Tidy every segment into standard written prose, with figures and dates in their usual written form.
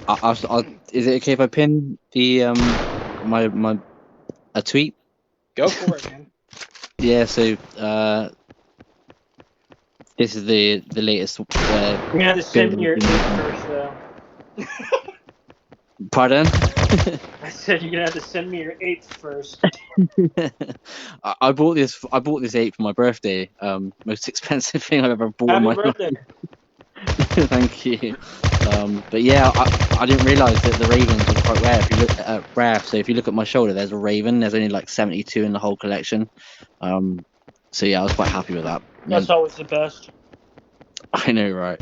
Is it okay if I pin the my a tweet? Go for it, man. Yeah. So this is the latest. You're gonna have to send me your 8 first, though. Pardon? I said you're gonna have to send me your 8 first. I bought this. I bought this 8 for my birthday. Most expensive thing I've ever bought in Happy my birthday. life. Thank you. But yeah, I didn't realize that the ravens were quite rare. If you look at rare, so if you look at my shoulder, there's a raven. There's only like 72 in the whole collection. So yeah, I was quite happy with that. That's always the best. I know, right?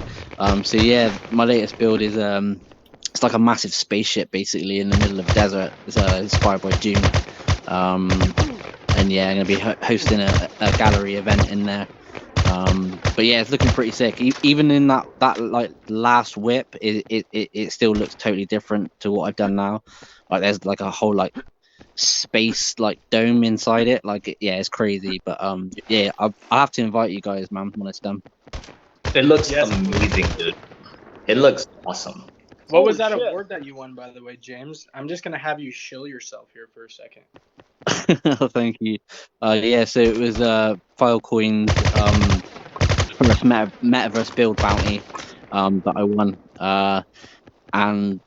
So yeah, my latest build is it's like a massive spaceship basically in the middle of the desert. It's inspired by Dune. And yeah, I'm gonna be hosting a gallery event in there. But yeah, it's looking pretty sick. Even in that like last whip, it still looks totally different to what I've done now. Like there's like a whole like space like dome inside it. Like yeah, it's crazy. But yeah, I'll have to invite you guys, man, when it's done. It looks Yes. amazing, dude. It looks awesome. What was that Holy shit. award that you won, by the way, James? I'm just gonna have you shill yourself here for a second. Thank you. Yeah, so it was Filecoin's first metaverse build bounty that I won. And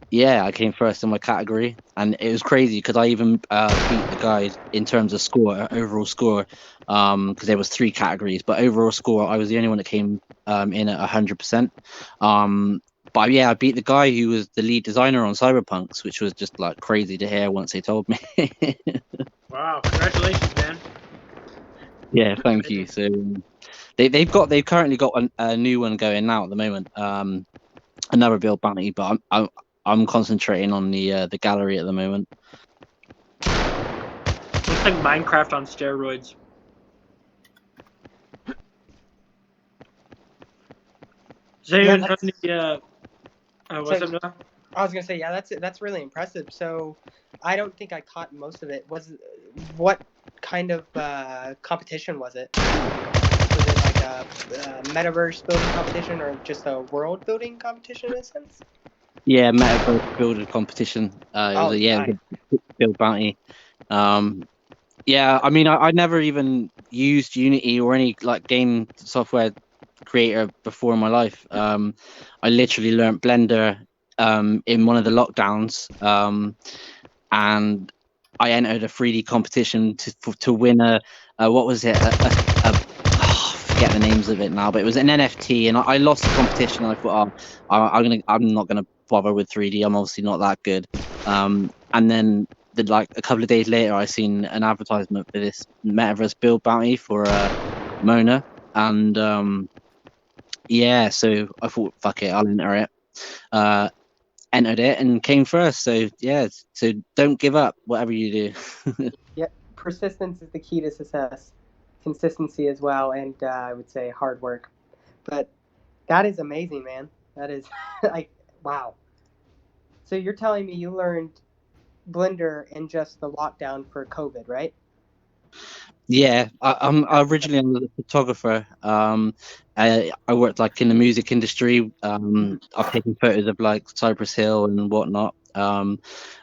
yeah, I came first in my category, and it was crazy because I even beat the guys in terms of score, overall score, because there was 3 categories, but overall score I was the only one that came in at 100%. But yeah, I beat the guy who was the lead designer on Cyberpunks, which was just like crazy to hear once they told me. Wow, congratulations, man. Yeah, thank you. So they've currently got a new one going now at the moment. Another build bounty, but I'm concentrating on the gallery at the moment. Looks like Minecraft on steroids. Is anyone Yeah, done the what's up, Noah? I was gonna say, yeah, that's really impressive. So, I don't think I caught most of it. What kind of competition was it? Was it like a metaverse building competition or just a world building competition in a sense? Yeah, metaverse builder competition. It was nice. a build bounty. Yeah, I mean, I never even used Unity or any like game software creator before in my life. I literally learned Blender in one of the lockdowns, and I entered a 3D competition to win a what was it? I forget the names of it now, but it was an NFT, and I lost the competition. And I thought, I'm not gonna bother with 3D. I'm obviously not that good. And then like a couple of days later, I seen an advertisement for this metaverse build bounty for Mona, and yeah, so I thought, fuck it, I'll enter it. Entered it and came first. So yeah, so don't give up, whatever you do. Yep, persistence is the key to success. Consistency as well, and I would say hard work. But that is amazing, man. That is like wow. So you're telling me you learned Blender in just the lockdown for COVID, right? Yeah, I'm originally a photographer. I worked like in the music industry. I've taken photos of like Cypress Hill and whatnot.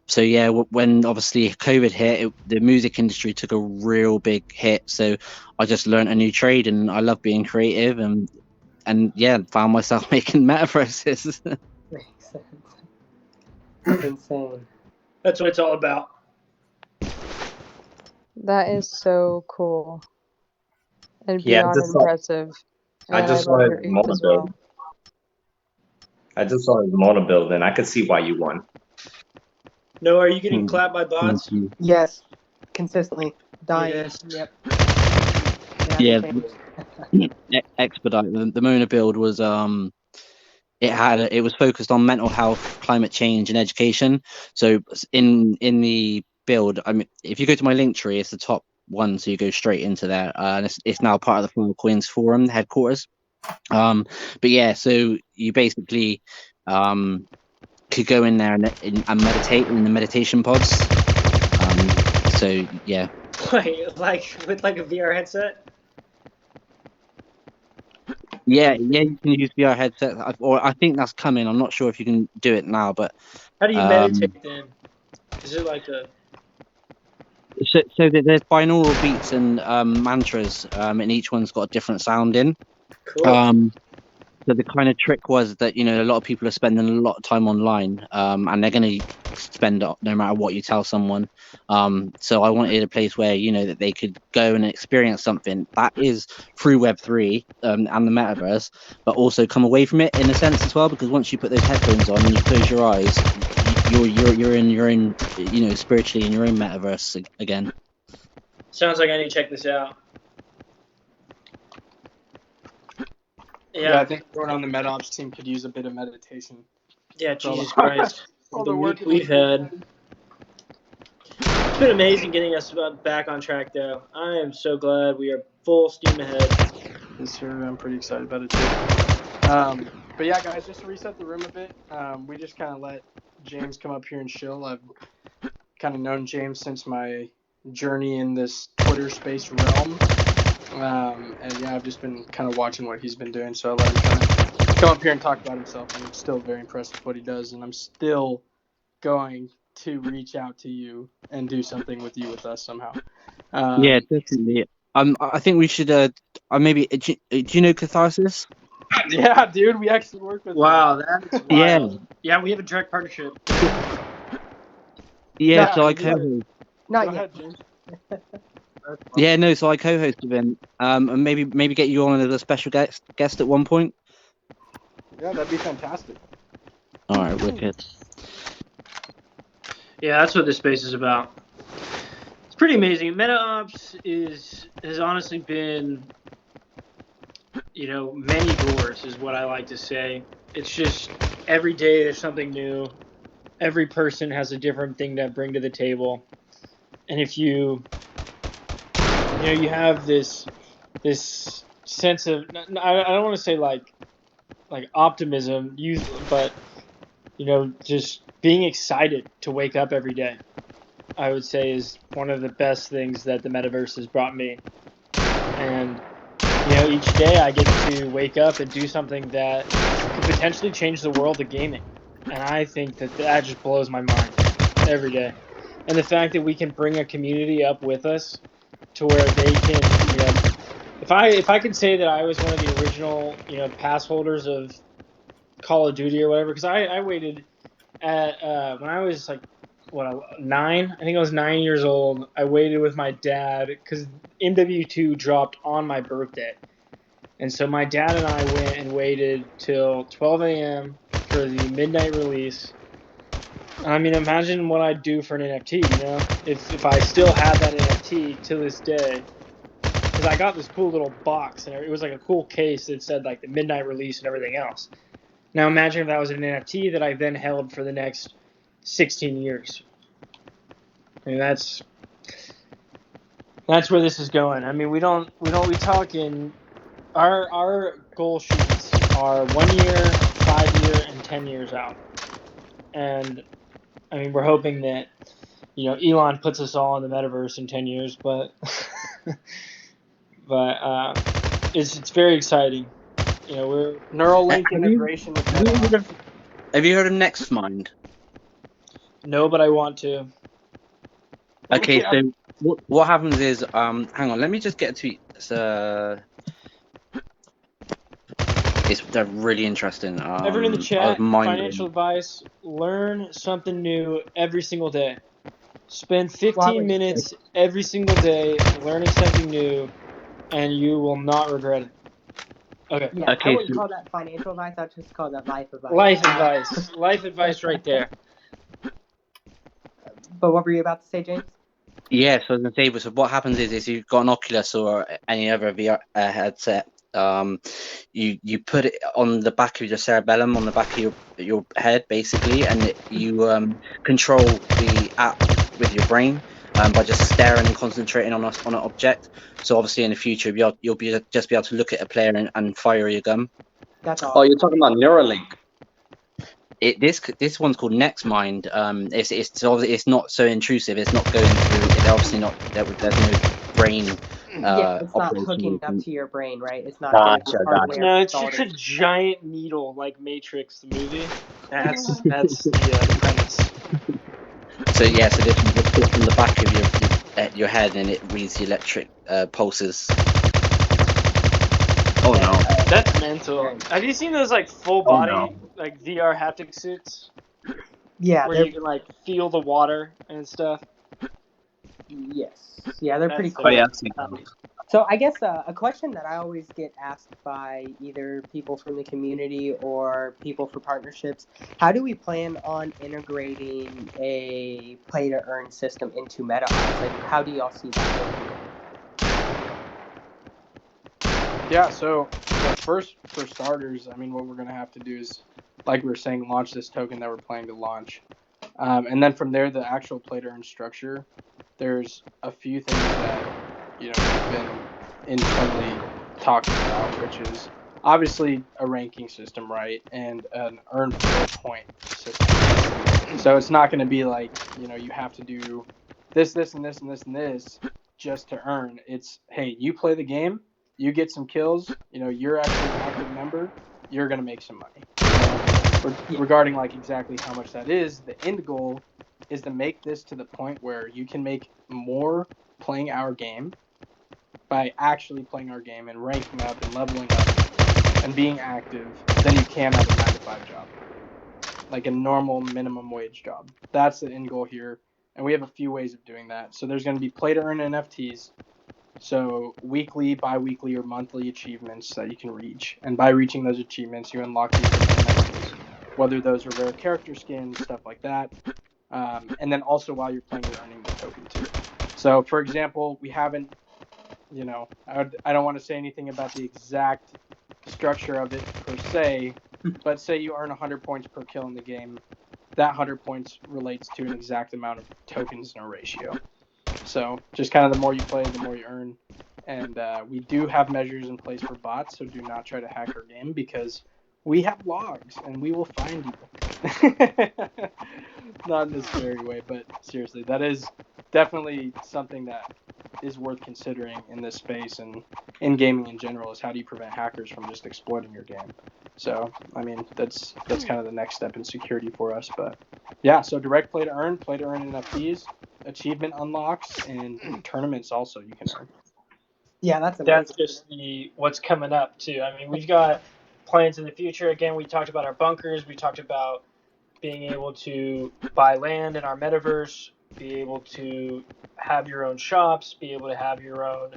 So yeah, when obviously COVID hit, the music industry took a real big hit. So I just learned a new trade, and I love being creative, and yeah, found myself making metaverses. Makes sense. That's insane. That's what it's all about. That is so cool and Yeah, beyond impressive. I And just love saw your his eighth Mona as build. well. I just saw his Mona build, and I could see why you won. Noah, are you getting clapped by bots? Yes, consistently dying. Yes. Yep. Yeah, expedite. The Mona build was it was focused on mental health, climate change, and education. So in the build, I mean, if you go to my link tree, it's the top one, so you go straight into there, and it's now part of the Funnel Coins Forum headquarters. But yeah, so you basically could go in there and meditate in the meditation pods. So yeah. Wait, like with like a VR headset? Yeah, you can use VR headset, or I think that's coming. I'm not sure if you can do it now, but How do you um, meditate then? Is it like a so there's binaural beats and mantras, and each one's got a different sound in. cool? So the kind of trick was that, you know, a lot of people are spending a lot of time online, and they're going to spend it no matter what you tell someone. So I wanted a place where, you know, that they could go and experience something that is through Web3 and the metaverse, but also come away from it in a sense as well. Because once you put those headphones on and you close your eyes, you're in your own, you know, spiritually in your own metaverse again. Sounds like I need to check this out. Yeah, I think everyone on the MetaOps team could use a bit of meditation. Yeah, For all Jesus the- Christ. all The the week work we've had. It's been amazing getting us back on track, though. I am so glad we are full steam ahead. Yes, sir. I'm pretty excited about it too. But yeah, guys, just to reset the room a bit, we just kind of let James come up here and chill. I've kind of known James since my journey in this Twitter space realm. And yeah, I've just been kind of watching what he's been doing. So I let him kind of come up here and talk about himself. And I'm still very impressed with what he does. And I'm still going to reach out to you and do something with you with us somehow. Yeah, definitely. I think we should. Maybe. Do you know Catharsis? Yeah, dude, we actually work with Wow, that's Yeah. wild. Yeah, we have a direct partnership. Yeah, Yeah, so I yeah. co-host. Go Not yet. ahead, James. Yeah, no, so I co-host with him. And maybe get you on as a special guest at one point. Yeah, that'd be fantastic. All right, wicked. Yeah, that's what this space is about. It's pretty amazing. MetaOps has honestly been, you know, many doors is what I like to say. It's just every day there's something new. Every person has a different thing to bring to the table. And if you have this sense of, I don't want to say like optimism, but you know, just being excited to wake up every day, I would say is one of the best things that the metaverse has brought me. And you know, each day I get to wake up and do something that could potentially change the world of gaming. And I think that just blows my mind every day. And the fact that we can bring a community up with us to where they can, you know, if I could say that I was one of the original, you know, pass holders of Call of Duty or whatever, because I waited at when I was like 9, I think I was 9 years old. I waited with my dad because MW2 dropped on my birthday, and so my dad and I went and waited till 12 a.m. for the midnight release. I mean, imagine what I'd do for an NFT, you know, if I still had that NFT to this day. Because I got this cool little box, and it was like a cool case that said like the midnight release and everything else. Now imagine if that was an NFT that I then held for the next 16 years. I mean, that's where this is going. I mean, we talk in our goal sheets are 1 year, 5 year, and 10 years out. And I mean, we're hoping that, you know, Elon puts us all in the metaverse in 10 years, but it's very exciting. You know, we're Neuralink Have integration with you heard MetaOps. of NextMind? no, but I want to. Okay, Yeah. so what happens is, hang on, let me just get to they're really interesting. Everyone in the I was chat, mind financial blown. advice: learn something new every single day. Spend Well, 15 minutes every single day learning something new, and you will not regret it. Okay. Yeah, I Okay, wouldn't so call that financial advice. I'd just call that life advice. Life advice. Life advice right there. But what were you about to say, James? yeah, so I was gonna say, so what happens is you've got an Oculus or any other VR headset. You put it on the back of your cerebellum, on the back of your head, basically, and you control the app with your brain by just staring and concentrating on an object. So obviously, in the future, you'll just be able to look at a player and fire your gun. That's Oh, awesome. you're talking about Neuralink. This one's called NextMind. It's obviously it's not so intrusive. It's not going through. It's obviously not. There's no brain Yeah, it's not operational. hooking up to your brain, right? It's not going to be Gotcha, hardware No, it's installed just a in. giant needle like Matrix the movie. That's the premise. So yeah, so this you just put on the back of your head, and it reads the electric pulses. Oh no! That's mental. Very- Have you seen those like full Oh, body no. like VR haptic suits Yeah, where they're you can like feel the water and stuff? yes, yeah, they're pretty That's Oh, cool. yeah, I've seen those. So I guess a question that I always get asked by either people from the community or people for partnerships: how do we plan on integrating a play to earn system into MetaOps? Like, how do y'all see that? Yeah, so first, for starters, I mean, what we're going to have to do is, like we were saying, launch this token that we're planning to launch. And then from there, the actual play to earn structure, there's a few things that, we've been internally talking about, which is obviously a ranking system, right? And an earn full point system. So it's not going to be like, you have to do this, this, and this, and this, and this just to earn. It's, hey, you play the game, you get some kills, you're actually an active member, you're going to make some money. Regarding like exactly how much that is, the end goal is to make this to the point where you can make more playing our game by actually playing our game and ranking up and leveling up and being active than you can at a 9-to-5 job, like a normal minimum wage job. That's the end goal here, and we have a few ways of doing that. So there's going to be play to earn NFTs, so weekly, bi-weekly, or monthly achievements that you can reach, and by reaching those achievements, you unlock these different NFTs, whether those are rare character skins, stuff like that. And then also while you're playing, you're earning the token too. So for example, we haven't, I don't want to say anything about the exact structure of it per se, but say you earn 100 points per kill in the game, that 100 points relates to an exact amount of tokens in a ratio. So just kind of the more you play, the more you earn. And we do have measures in place for bots, so do not try to hack our game because we have logs and we will find you. Not in this scary way, but seriously, that is definitely something that is worth considering in this space and in gaming in general, is how do you prevent hackers from just exploiting your game. So I mean, that's kind of the next step in security for us. But yeah, so direct play to earn NFTs, achievement unlocks, and tournaments also you can earn. Yeah, that's That's amazing. just what's coming up too. I mean, we've got plans in the future. Again, we talked about our bunkers. We talked about being able to buy land in our metaverse, be able to have your own shops, be able to have your own.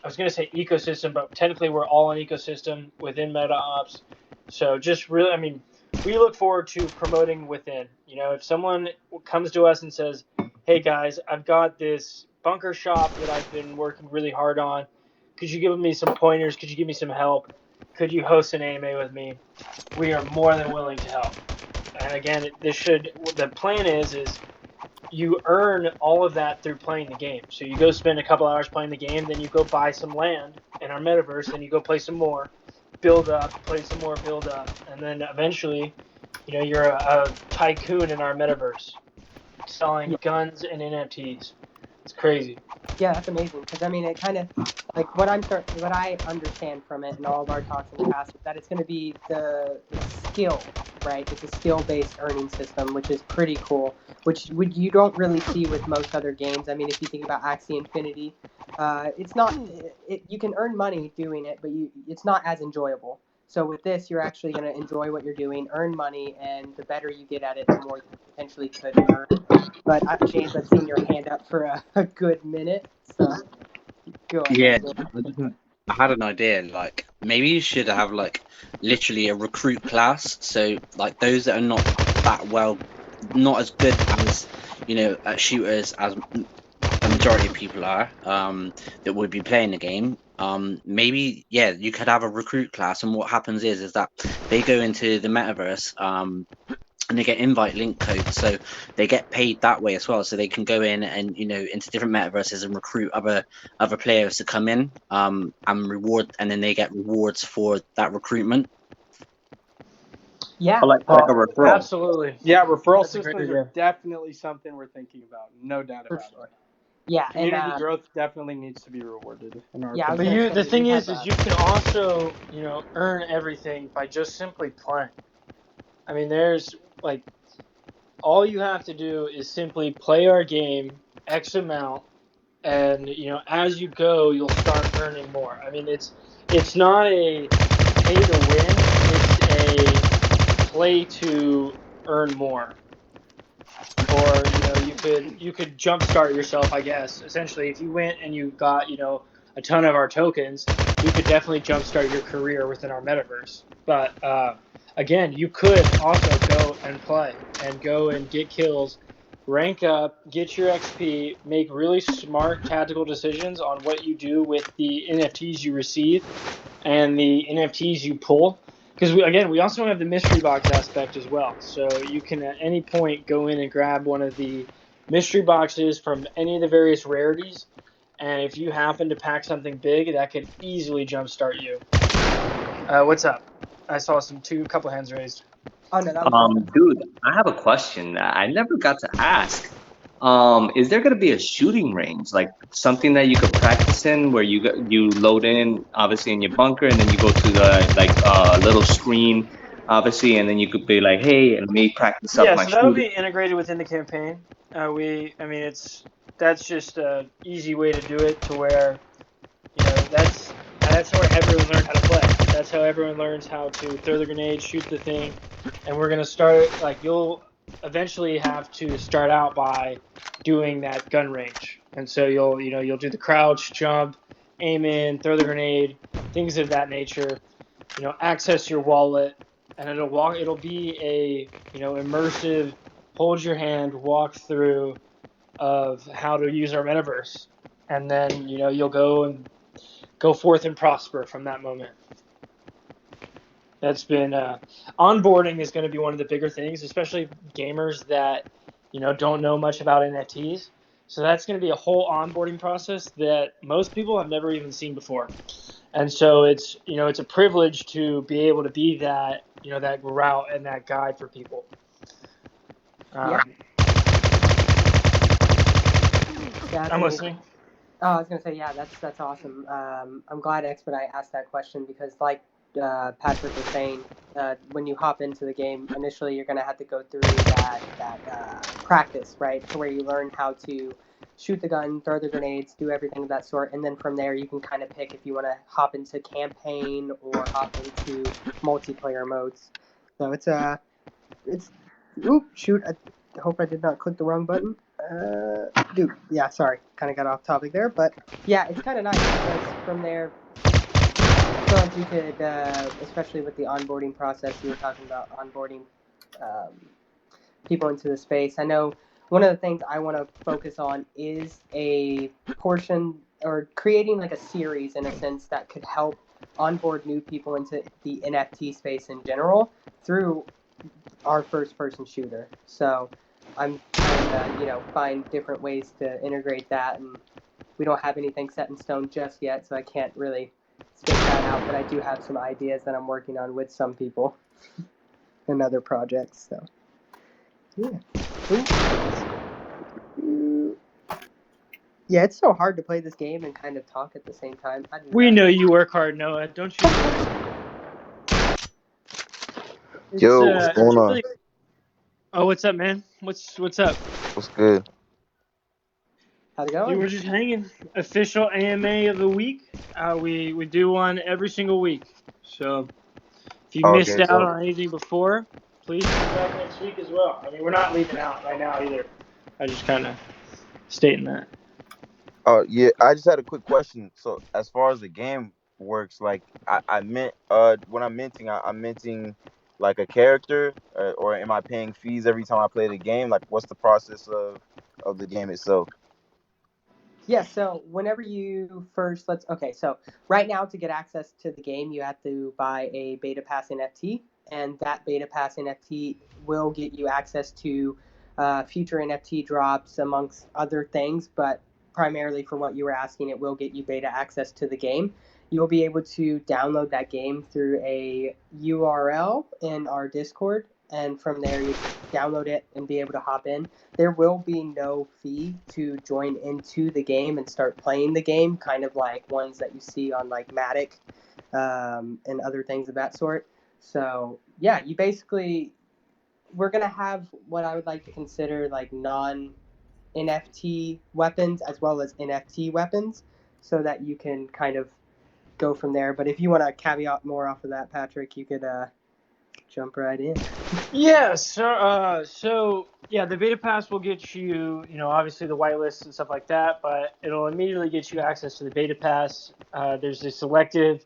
I was going to say ecosystem, but technically we're all an ecosystem within MetaOps. So just really, I mean, we look forward to promoting within. If someone comes to us and says, "Hey guys, I've got this bunker shop that I've been working really hard on. Could you give me some pointers? Could you give me some help? Could you host an AMA with me?" We are more than willing to help. And again, the plan is you earn all of that through playing the game. So you go spend a couple hours playing the game, then you go buy some land in our metaverse, then you go play some more, build up, play some more, build up, and then eventually, you're a tycoon in our metaverse, selling guns and NFTs. It's crazy. Yeah, that's amazing because I mean, it kind of like what I understand from it and all of our talks in the past is that it's going to be it's skill, right? It's a skill-based earning system, which is pretty cool. Which you don't really see with most other games. I mean, if you think about Axie Infinity, it's not you can earn money doing it, but it's not as enjoyable. So with this, you're actually going to enjoy what you're doing, earn money, and the better you get at it, the more you potentially could earn. But James, I've seen your hand up for a good minute, so go Yeah, ahead. I had an idea. Like maybe you should have like literally a recruit class. So like those that are not that well, not as good as at shooters as a majority of people are, that would be playing the game. Maybe you could have a recruit class, and what happens is that they go into the metaverse, and they get invite link codes, so they get paid that way as well. So they can go in and into different metaverses and recruit other players to come in, and then they get rewards for that recruitment. Yeah, Or like a referral. Absolutely. Yeah, referral That's a great systems are idea. definitely something we're thinking about. No doubt for about sure. it. Yeah, Community and growth definitely needs to be rewarded in our yeah, I was opinion. gonna But say the thing we have is you can also, earn everything by just simply playing. I mean, there's like all you have to do is simply play our game X amount, and as you go, you'll start earning more. I mean, it's not a pay to win; it's a play to earn more. Or you could jumpstart yourself, I guess. Essentially, if you went and you got a ton of our tokens, you could definitely jumpstart your career within our metaverse. But again, you could also go and play and go and get kills, rank up, get your XP, make really smart tactical decisions on what you do with the NFTs you receive and the NFTs you pull. Because we also have the mystery box aspect as well. So you can at any point go in and grab one of the mystery boxes from any of the various rarities, and if you happen to pack something big, that could easily jumpstart you. What's up? I saw a couple hands raised. Oh no, that was just us. Dude, I have a question that I never got to ask. Is there gonna be a shooting range, like something that you could practice in, where you load in obviously in your bunker, and then you go to the little screen, obviously, and then you could be like, hey, let me practice up Yeah, my so that'll shooting. be integrated within the campaign. I mean, that's just a easy way to do it to where that's where everyone learned how to play. That's how everyone learns how to throw the grenade, shoot the thing, and we're gonna start you'll eventually have to start out by doing that gun range, and so you'll do the crouch, jump, aim in, throw the grenade, things of that nature. Access your wallet, and it'll be a immersive, hold your hand, walk through of how to use our metaverse, and then you'll go forth and prosper from that moment. That's been onboarding is going to be one of the bigger things, especially gamers that don't know much about NFTs. So that's going to be a whole onboarding process that most people have never even seen before. And so it's a privilege to be able to be that that route and that guide for people. Yeah, that's I'm amazing. listening. Oh, I was gonna say, yeah, that's awesome. I'm glad Expedite asked that question because, like Patrick was saying, when you hop into the game, initially you're gonna have to go through that practice, right, to where you learn how to shoot the gun, throw the grenades, do everything of that sort, and then from there you can kind of pick if you want to hop into campaign or hop into multiplayer modes. So it's oop, shoot, I hope I did not click the wrong button. Dude, yeah, sorry, kind of got off topic there, but yeah, it's kind of nice because from there, I feel like we could, especially with the onboarding process, you were talking about onboarding um, people into the space. I know one of the things I want to focus on is a portion or creating like a series in a sense that could help onboard new people into the NFT space in general through our first person shooter. So I'm trying to, find different ways to integrate that. And we don't have anything set in stone just yet, so I can't really spit that out. But I do have some ideas that I'm working on with some people and other projects. So, yeah. Yeah, it's so hard to play this game and kind of talk at the same time. I do We not. know you work hard, Noah. Don't you worry. Yo, what's It's going on? really. Oh, what's up, man? What's up? What's good? How's it You going? were just hanging. Official AMA of the week. We do one every single week. So if you missed Okay, out so on anything before, please come back next week as well. I mean, we're not leaving out right now either. I just kind of stating that. yeah, I just had a quick question. So as far as the game works, like I meant when I'm minting like a character, or am I paying fees every time I play the game? Like what's the process of the game itself? Yeah, so whenever you first okay, so right now to get access to the game, you have to buy a beta pass NFT, and that beta pass NFT will get you access to future NFT drops amongst other things, but primarily for what you were asking, it will get you beta access to the game. you'll be able to download that game through a URL in our Discord, and from there you download it and be able to hop in. There will be no fee to join into the game and start playing the game, kind of like ones that you see on like Matic and other things of that sort. So yeah, you basically, we're gonna have what I would like to consider like non NFT weapons as well as NFT weapons, so that you can kind of go from there. But if you want to caveat more off of that, Patrick, you could jump right in. Yeah, so yeah, the beta pass will get you, obviously the whitelist and stuff like that, but it'll immediately get you access to the beta pass. There's a selective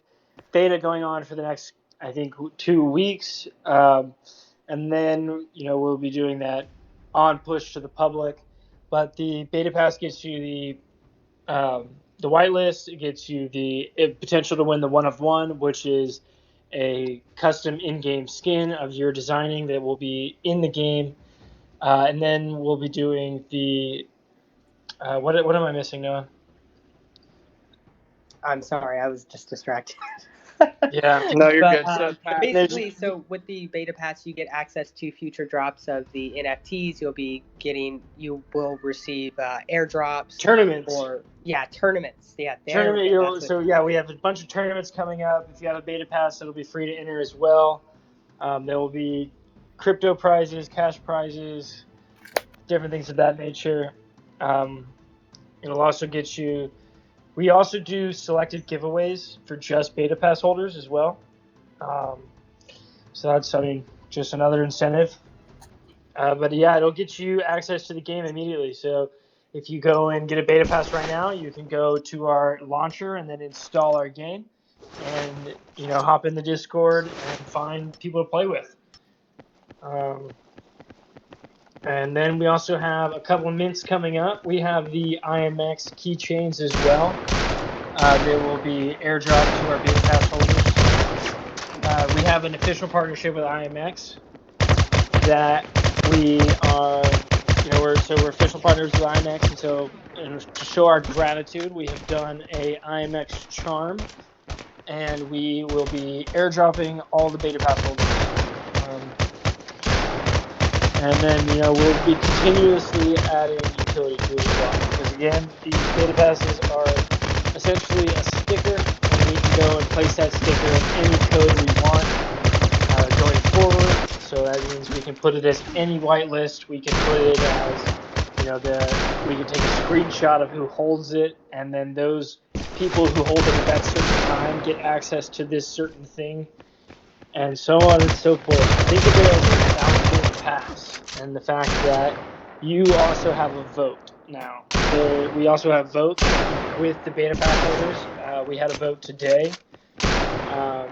beta going on for the next, I think, 2 weeks, and then we'll be doing that on push to the public. But the beta pass gets you the whitelist. It gets you the potential to win the 1 of 1, which is a custom in-game skin of your designing that will be in the game, and then we'll be doing the what am I missing, Noah? I'm sorry, I was just distracted. Yeah. No, you're But, good. So, Pat, basically, so with the beta pass, you get access to future drops of the NFTs. You will receive airdrops, Tournaments. Tournaments. Yeah, We have a bunch of tournaments coming up. If you have a beta pass, it'll be free to enter as well. There will be crypto prizes, cash prizes, different things of that nature. It'll also get you. We also do selected giveaways for just beta pass holders as well. So that's, just another incentive. But yeah, it'll get you access to the game immediately. So if you go and get a beta pass right now, you can go to our launcher and then install our game, and hop in the Discord and find people to play with. And then we also have a couple of mints coming up. We have the IMX keychains as well. They will be airdropped to our beta pass holders. We have an official partnership with IMX that we are, we're official partners with IMX, and so to show our gratitude, we have done a IMX charm, and we will be airdropping all the beta pass holders. And then, we'll be continuously adding utility to it as well. Because again, these beta passes are essentially a sticker, and we can go and place that sticker in any code we want going forward. So that means we can put it as any whitelist. We can put it as, we can take a screenshot of who holds it, and then those people who hold it at that certain time get access to this certain thing, and so on and so forth. Think of it as a voucher pass, and the fact that you also have a vote now. We also have votes with the beta pass holders. We had a vote today. I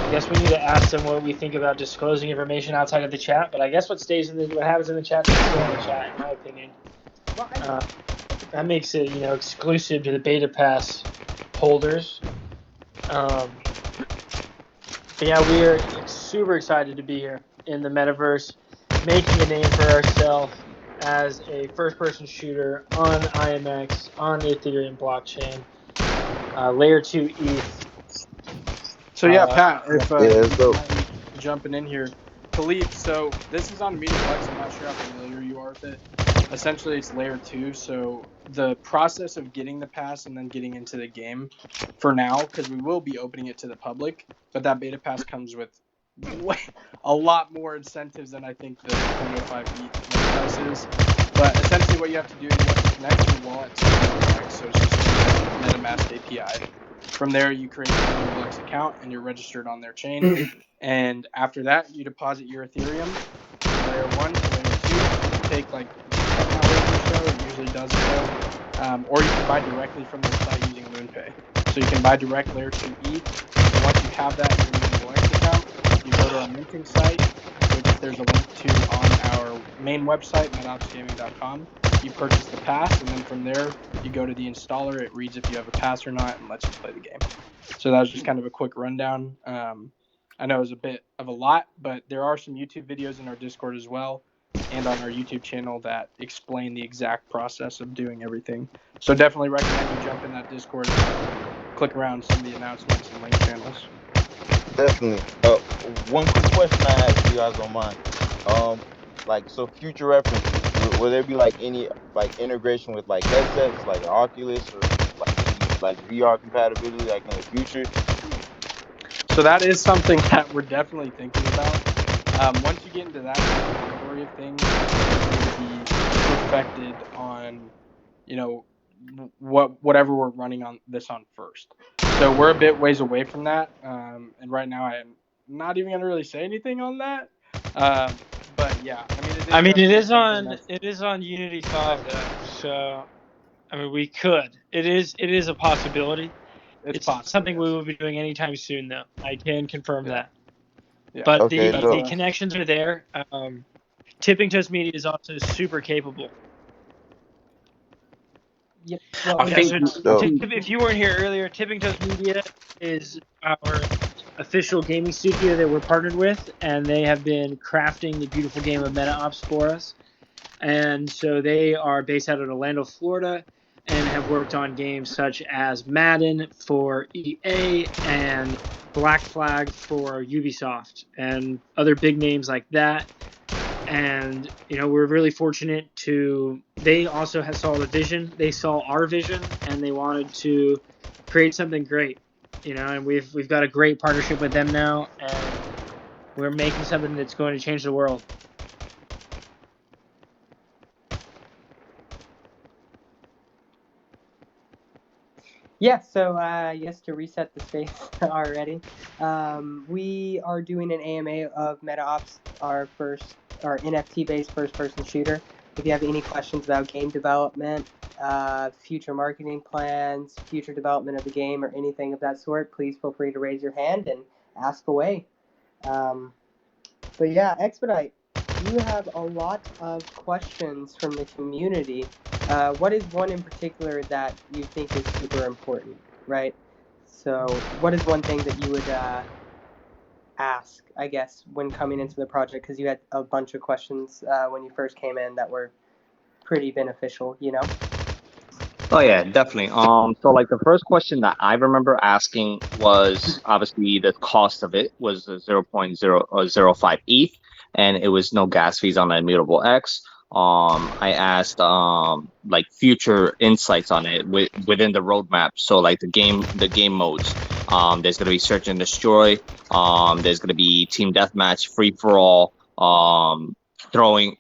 guess we need to ask them what we think about disclosing information outside of the chat. But I guess what happens in the chat stays in the chat, in my opinion. That makes it, exclusive to the beta pass holders. But yeah, we are super excited to be here in the metaverse, making a name for ourselves as a first-person shooter on IMX, on the Ethereum blockchain, layer 2 ETH. So yeah, Pat, if so jumping in here, Philippe. So this is on MetaOps. I'm not sure how familiar you are with it. Essentially, it's layer 2. So the process of getting the pass and then getting into the game, for now, because we will be opening it to the public, but that beta pass comes with a lot more incentives than I think the 0.05 ETH price is. But essentially, what you have to do is you have to connect your wallet to MetaMask. So it's just a MetaMask API. From there, you create a MetaBlocks account and you're registered on their chain. And after that, you deposit your Ethereum from layer 1 to layer 2. It can take like an hour or so. It usually doesn't go. Or you can buy directly from their site using MoonPay. So you can buy direct layer 2 ETH. And once you have that in your MetaBlocks account, you go to our minting site, which there's a link to on our main website, metaopsgaming.com. You purchase the pass, and then from there, you go to the installer. It reads if you have a pass or not and lets you play the game. So that was just kind of a quick rundown. I know it was a bit of a lot, but there are some YouTube videos in our Discord as well and on our YouTube channel that explain the exact process of doing everything. So definitely recommend you jump in that Discord and click around some of the announcements and link channels. Definitely. One quick question I have, if you guys don't mind. Like, so future references, will there be like any like integration with like headsets, like Oculus, or like any like VR compatibility, like in the future? So that is something that we're definitely thinking about. Once you get into that category of things, it's going to be perfected on, you know, whatever we're running on this on first. So we're a bit ways away from that, and right now I am not even going to really say anything on that. But yeah, I mean, it is on Unity 5 though. So I mean, we could. It is a possibility. it's It's not possible. something Yes. we will be doing anytime soon, though. I can confirm Yeah. that. Yeah. But Okay, That's, the connections are there. Tipping Toast Media is also super capable. Yeah, well, I Yeah, think, dope. if you weren't here earlier, Tipping Toast Media is our official gaming studio that we're partnered with, and they have been crafting the beautiful game of MetaOps for us. And so they are based out of Orlando, Florida, and have worked on games such as Madden for EA and Black Flag for Ubisoft and other big names like that. And we're really fortunate to. They also saw the vision. They saw our vision, and they wanted to create something great. And we've got a great partnership with them now, and we're making something that's going to change the world. Yeah, so yes, to reset the space already, we are doing an AMA of MetaOps, our NFT-based first-person shooter. If you have any questions about game development, future marketing plans, future development of the game, or anything of that sort, please feel free to raise your hand and ask away. But yeah, Expedite, you have a lot of questions from the community. What is one in particular that you think is super important, right? So, what is one thing that you would ask, I guess, when coming into the project? Because you had a bunch of questions when you first came in that were pretty beneficial, you know? Oh yeah, definitely. So like the first question that I remember asking was obviously the cost of it was 0.005 ETH, and it was no gas fees on the immutable X. I asked like future insights on it within the roadmap. So like the game modes. There's gonna be search and destroy. There's gonna be team deathmatch, free for all. Throwing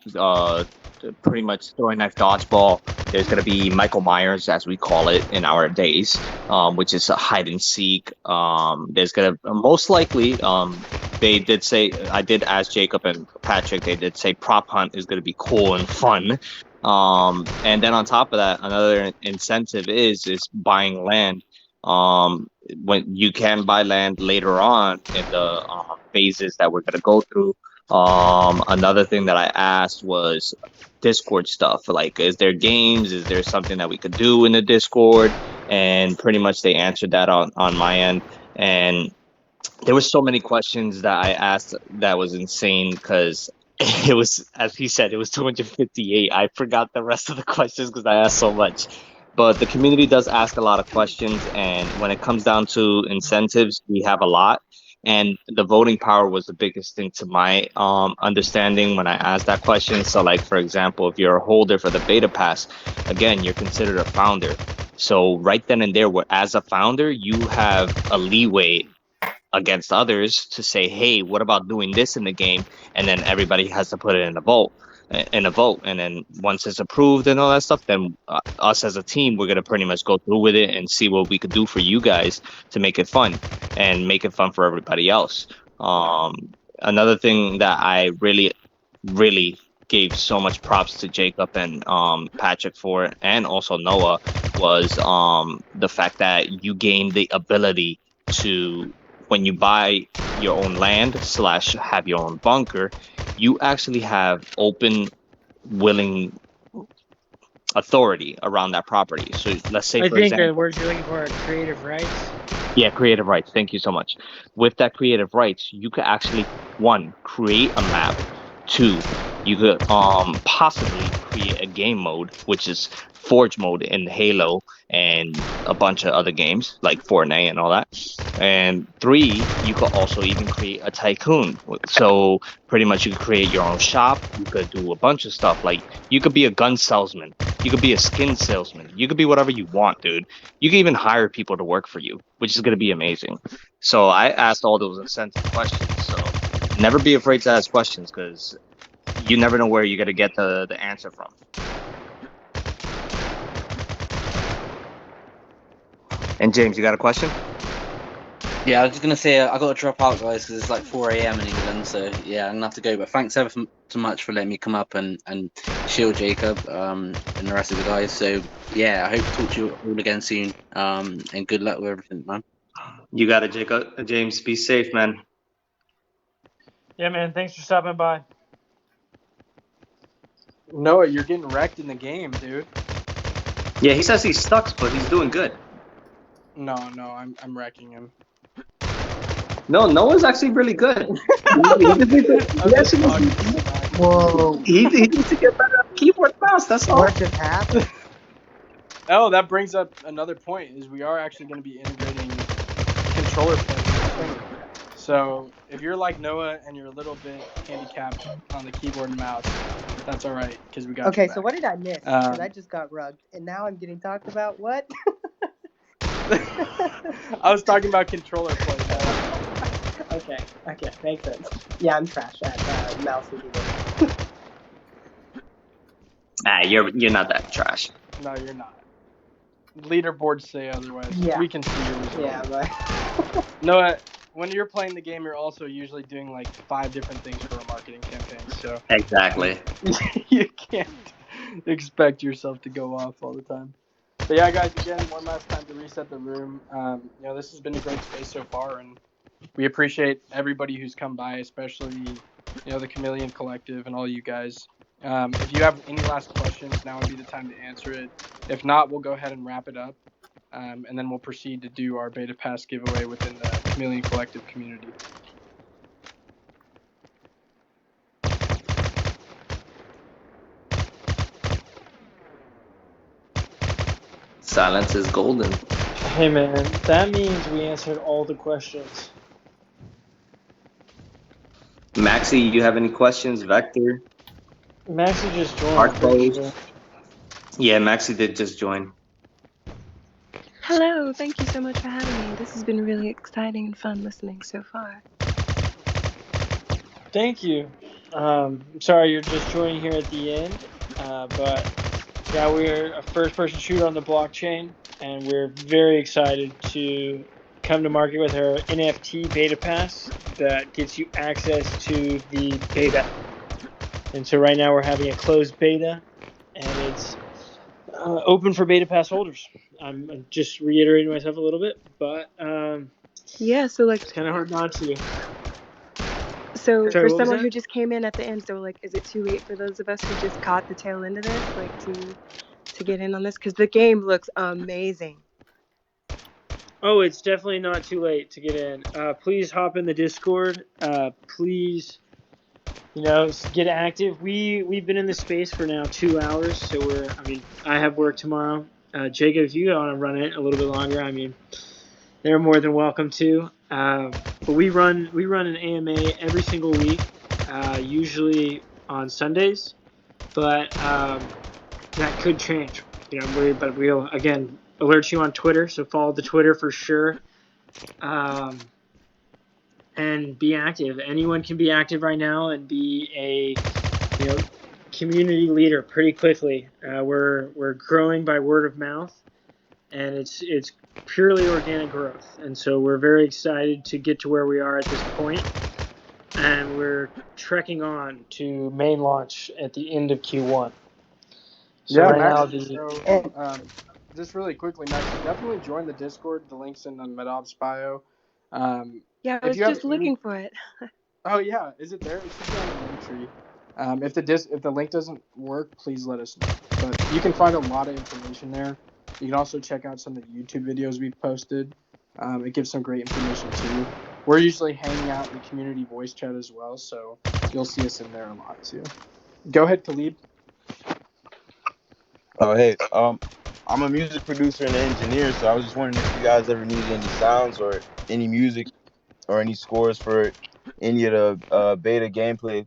pretty much throwing knife dodgeball. There's going to be Michael Myers, as we call it in our days, which is a hide and seek. There's going to most likely, they did say, I did ask Jacob and Patrick, they did say prop hunt is going to be cool and fun. And then on top of that, another incentive is buying land. When you can buy land later on in the phases that we're going to go through. Another thing that I asked was Discord stuff. Like, is there games? Is there something that we could do in the Discord? And pretty much they answered that on my end. And there was so many questions that I asked that was insane because it was, as he said, it was 258. I forgot the rest of the questions because I asked so much. But the community does ask a lot of questions, and when it comes down to incentives, we have a lot. And the voting power was the biggest thing to my understanding when I asked that question. So, like for example, if you're a holder for the beta pass, again, you're considered a founder. So right then and there, as a founder, you have a leeway against others to say, hey, what about doing this in the game? And then everybody has to put it in a vote. And then once it's approved and all that stuff, then us as a team, we're going to pretty much go through with it and see what we could do for you guys to make it fun and make it fun for everybody else. Another thing that I really, really gave so much props to Jacob and Patrick for, and also Noah, was the fact that you gain the ability to, when you buy your own land slash have your own bunker, you actually have open, willing authority around that property. So let's say, I for think the example, word you're looking for are creative rights. yeah, creative rights. Thank you so much. With that creative rights, you could actually, one, create a map, two, you could possibly create a game mode, which is Forge mode in Halo and a bunch of other games like Fortnite and all that. And three, you could also even create a tycoon. So pretty much you could create your own shop. You could do a bunch of stuff. Like you could be a gun salesman. You could be a skin salesman. You could be whatever you want, dude. You can even hire people to work for you, which is going to be amazing. So I asked all those incentive questions. So never be afraid to ask questions because you never know where you're going to get the answer from. And James, you got a question? Yeah, I was just gonna say I got to drop out, guys, because it's like 4 a.m. in England. So yeah, I'm gonna have to go. But thanks ever so much for letting me come up and shield Jacob and the rest of the guys. So yeah, I hope to talk to you all again soon. And good luck with everything, man. You got it, Jacob. James, be safe, man. Yeah, man. Thanks for stopping by. Noah, you're getting wrecked in the game, dude. Yeah, he says he sucks, but he's doing good. No, I'm wrecking him. No, Noah's actually really good. I'm just talking smack. Whoa. He needs to get better at keyboard and mouse. That's all. What just happened? Oh, that brings up another point. Is we are actually going to be integrating controller play. So if you're like Noah and you're a little bit handicapped on the keyboard and mouse, that's all right because we got Okay, you back. so what did I miss? Because I just got rugged, and now I'm getting talked about. What? I was talking about controller play. Noah. Okay, makes sense. Yeah, I'm trash at mouse and keyboard. Nah, you're not that trash. No, you're not. Leaderboards say otherwise. Yeah. We can see your results. Yeah, but Noah, when you're playing the game, you're also usually doing like 5 different things for a marketing campaign. So Exactly. you can't expect yourself to go off all the time. But yeah, guys, again, one last time to reset the room. This has been a great space so far, and we appreciate everybody who's come by, especially the Chameleon Collective and all you guys. If you have any last questions, now would be the time to answer it. If not, we'll go ahead and wrap it up, and then we'll proceed to do our Beta Pass giveaway within the Chameleon Collective community. Silence is golden. Hey, man. That means we answered all the questions. Maxi, you have any questions? Vector? Maxie just joined. Hard I'm pretty close? sure. Yeah, Maxi did just join. Hello, thank you so much for having me. This has been really exciting and fun listening so far. Thank you. I'm sorry you're just joining here at the end, but yeah, we're a first-person shooter on the blockchain, and we're very excited to come to market with our NFT beta pass that gets you access to the beta. And so right now we're having a closed beta, and it's open for beta pass holders. I'm just reiterating myself a little bit, but Yeah, so like, it's kind of hard not to. so Sorry, for what was someone that? who just came in at the end, so like, is it too late for those of us who just caught the tail end of this, like to get in on this? Because the game looks amazing. Oh, it's definitely not too late to get in. Please hop in the Discord. Please, get active. We've been in this space for now 2 hours, so I have work tomorrow. Jacob, if you want to run it a little bit longer, they're more than welcome to. But we run an AMA every single week, usually on Sundays, but that could change. But we'll again alert you on Twitter, so follow the Twitter for sure. And be active. Anyone can be active right now and be a community leader pretty quickly. We're growing by word of mouth, and it's purely organic growth. And so we're very excited to get to where we are at this point, and we're trekking on to main launch at the end of Q1. So Yeah, right now Max. So, just really quickly, Max, definitely join the Discord. The link's in the MetaOps bio. Yeah, I If was you have just looking for it. Oh yeah, is it there? It should be on the link tree. If the link doesn't work, please let us know. But you can find a lot of information there. You can also check out some of the YouTube videos we've posted. It gives some great information too. We're usually hanging out in the community voice chat as well, so you'll see us in there a lot too. Go ahead, Khalid. Oh, hey, I'm a music producer and engineer, so I was just wondering if you guys ever needed any sounds or any music or any scores for any of the beta gameplay.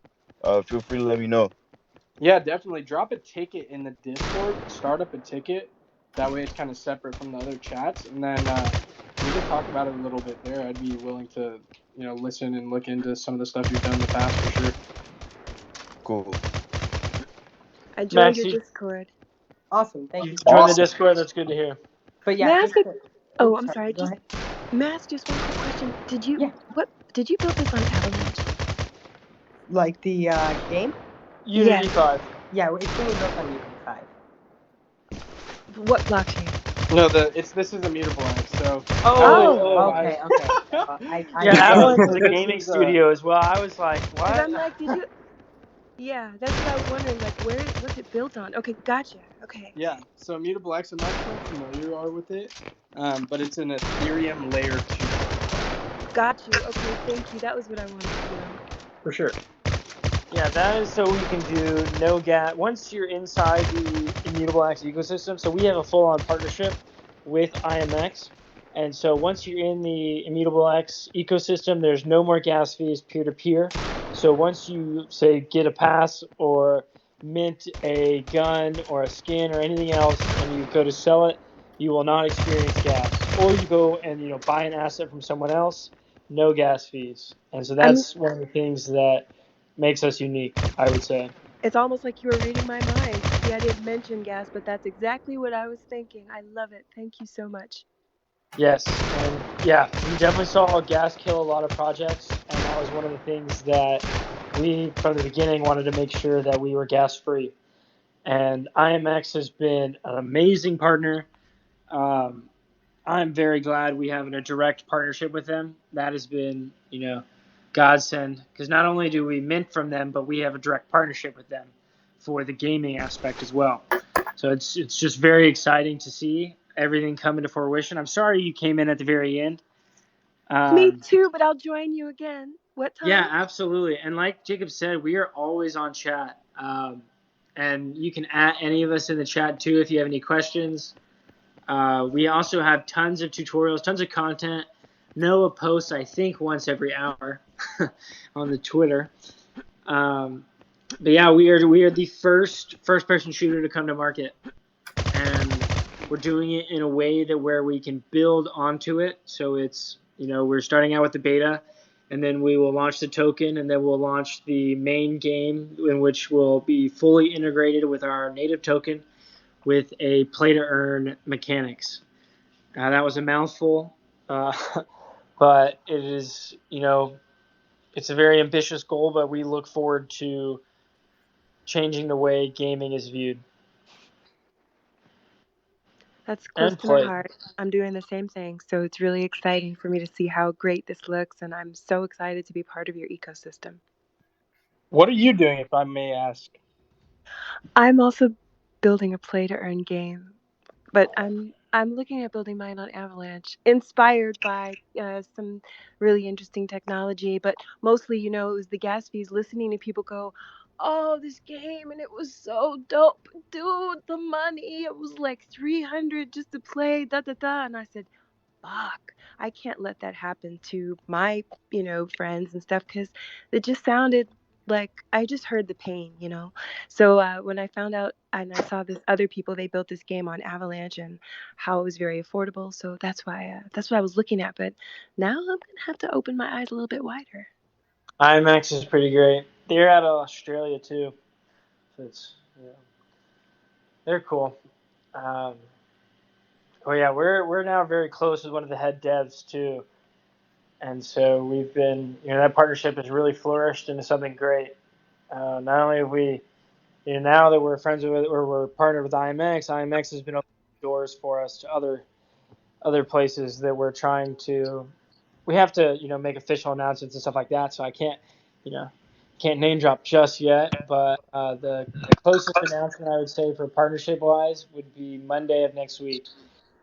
Feel free to let me know. Yeah, definitely. Drop a ticket in the Discord. Start up a ticket. That way, it's kind of separate from the other chats, and then we can talk about it a little bit there. I'd be willing to, listen and look into some of the stuff you've done in the past for sure. Cool. I joined Max, your you Discord. Awesome. Thank you you so joined the much. Awesome. Discord. That's good to hear. But May yeah, I just ask a? to, Oh, oh, I'm sorry. go Just ahead. may I ask just one quick question? Yeah, Did you build this on Avalanche? like the game. Unity Yes. 5. Yeah, it's being built on Unity 5. What blockchain? No, this is Immutable X. So Oh, Avalanche. Oh, oh, Okay, okay. I yeah. No, misheard. Avalanche is so a this gaming is studio as well. I was like, because what? I'm like, did you? Yeah, that's what I was wondering. Like, what's it built on? Okay, gotcha. Okay, yeah. So Immutable X. I'm not sure how familiar you are with it, but it's an Ethereum layer 2. got you. Okay, thank you. That was what I wanted to know. For sure. Yeah, that is so we can do no gas. Once you're inside the Immutable X ecosystem, so we have a full-on partnership with IMX, and so once you're in the Immutable X ecosystem, there's no more gas fees peer-to-peer. So once you say get a pass or mint a gun or a skin or anything else, and you go to sell it, you will not experience gas. Or you go and buy an asset from someone else, no gas fees. And so I'm. that's one of the things that makes us unique, I would say. It's almost like you were reading my mind. See, I didn't mention gas, but that's exactly what I was thinking. I love it. Thank you so much. Yes, and yeah, we definitely saw gas kill a lot of projects, and that was one of the things that we, from the beginning, wanted to make sure that we were gas free. And IMX has been an amazing partner. Um, I'm very glad we have a direct partnership with them. That has been, godsend, because not only do we mint from them, but we have a direct partnership with them for the gaming aspect as well. So it's just very exciting to see everything come into fruition. I'm sorry you came in at the very end. Me too, but I'll join you again. What Yeah, time? absolutely. And like Jacob said, we are always on chat. And you can add any of us in the chat too if you have any questions. We also have tons of tutorials, tons of content. Noah posts, I think, once every hour on the Twitter. But yeah, we are the first person shooter to come to market, and we're doing it in a way that where we can build onto it. So it's we're starting out with the beta, and then we will launch the token, and then we'll launch the main game, in which will be fully integrated with our native token, with a play to earn mechanics. That was a mouthful, but it is it's a very ambitious goal, but we look forward to changing the way gaming is viewed That's close and to my played. heart. I'm doing the same thing, so it's really exciting for me to see how great this looks, and I'm so excited to be part of your ecosystem. What are you doing, if I may ask? I'm also building a play to earn game, but I'm looking at building mine on Avalanche, inspired by some really interesting technology. But mostly, it was the gas fees. Listening to people go, "Oh, this game, and it was so dope, dude. The money, it was like 300 just to play, da da da." And I said, "Fuck, I can't let that happen to my friends and stuff because it just sounded." Like I just heard the pain. So when I found out and I saw this other people, they built this game on Avalanche and how it was very affordable. So that's what I was looking at. But now I'm gonna have to open my eyes a little bit wider. IMAX is pretty great. They're out of Australia too, so they're cool. Um, oh yeah, we're now very close with one of the head devs too, and so we've been that partnership has really flourished into something great. Not only have we now that we're friends with or we're partnered with IMX, IMX has been opening doors for us to other places that we're trying to. We have to make official announcements and stuff like that, so I can't you know can't name drop just yet. But the closest announcement I would say for partnership wise would be Monday of next week.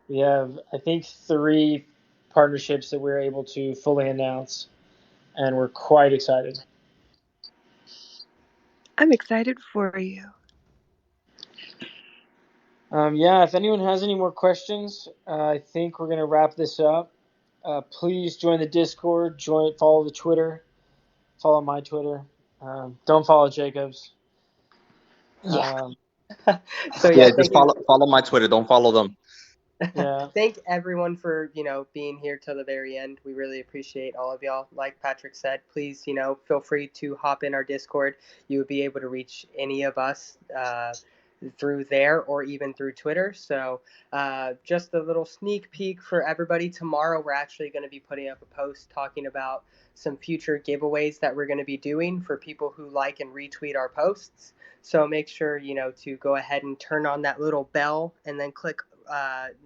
We have I think 3 partnerships that we're able to fully announce, and we're quite excited. I'm excited for you. Yeah, if anyone has any more questions, I think we're gonna wrap this up. Please join the Discord. Follow the Twitter. Follow my Twitter. Don't follow Jacob's. Yeah. Um, So Yeah, yeah, just thank you. follow my Twitter. Don't follow them. yeah. Thank everyone for being here till the very end. We really appreciate all of y'all. Like Patrick said, please feel free to hop in our Discord. You would be able to reach any of us through there or even through Twitter. So just a little sneak peek for everybody. Tomorrow we're actually going to be putting up a post talking about some future giveaways that we're going to be doing for people who like and retweet our posts. So make sure to go ahead and turn on that little bell and then click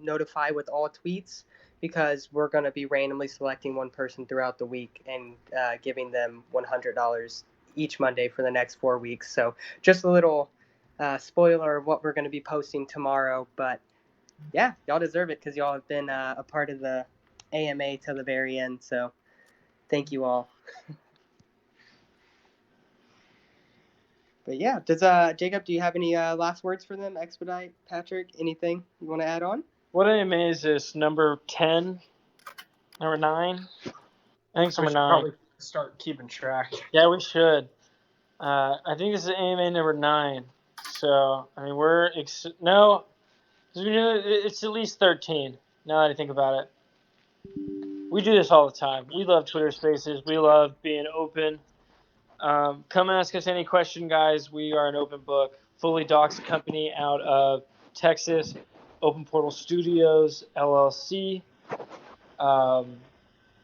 notify with all tweets, because we're going to be randomly selecting one person throughout the week and giving them $100 each Monday for the next 4 weeks. So just a little spoiler of what we're going to be posting tomorrow. But yeah, y'all deserve it because y'all have been a part of the AMA till the very end. So thank you all. But yeah, does Jacob, do you have any last words for them? Expedite, Patrick, anything you want to add on? What AMA is this? Number 10? Number 9? I think it's We number should 9. probably start keeping track. Yeah, we should. I think this is AMA number 9. So, I mean, no, it's at least 13, now that I think about it. We do this all the time. We love Twitter Spaces. We love being open. Come ask us any question, guys. We are an open book, fully doxed company out of Texas, Open Portal Studios, LLC.